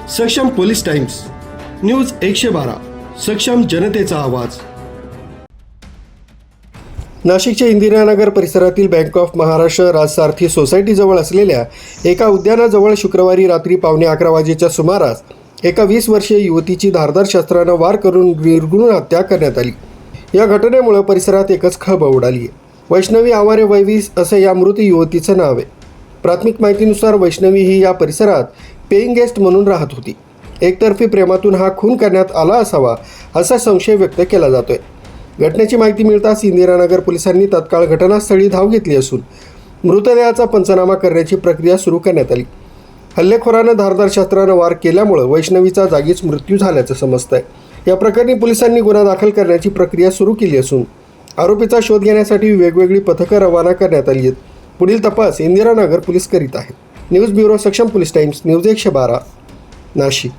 सक्षम police times news 112 सक्षम जनतेचा आवाज। नाशिकच्या इंदिरानगर परिसरातील बँक ऑफ महाराष्ट्र राजसारथी सोसायटीजवळ असलेल्या एका उद्यानाजवळ शुक्रवारी रात्री 11:15 वाजेच्या सुमारास एका 20 वर्षीय युवतीची धारदार शस्त्रानं वार करून निर्घृण हत्या करण्यात आली। या घटनेमुळे परिसरात एकच खळबळ उडाली आहे। वैष्णवी आवारे वय 20 असं या मृत युवतीचं नाव आहे। प्राथमिक माहितीनुसार वैष्णवी ही या परिसरात पेइंग गेस्ट म्हणून राहत होती। एकतर्फी प्रेमातून हा खून करण्यात आला असावा असा संशय व्यक्त केला जातोय। घटनेची माहिती मिळताच इंदिरानगर पोलिसांनी तत्काळ घटनास्थळी धाव घेतली असून मृतदेहाचा पंचनामा करण्याची प्रक्रिया सुरू करण्यात आली। हल्लेखोरानं धारदार शस्त्रानं वार केल्यामुळे वैष्णवीचा जागीच मृत्यू झाल्याचं समजतंय। या प्रकरणी पोलिसांनी गुन्हा दाखल करण्याची प्रक्रिया सुरू केली असून आरोपीचा शोध घेण्यासाठी वेगवेगळी पथकं रवाना करण्यात आली आहेत। पुढील तपास इंदिरानगर पोलीस करीत आहेत। न्यूज ब्युरो सक्षम पोलीस टाइम्स न्यूज 112 नाशिक।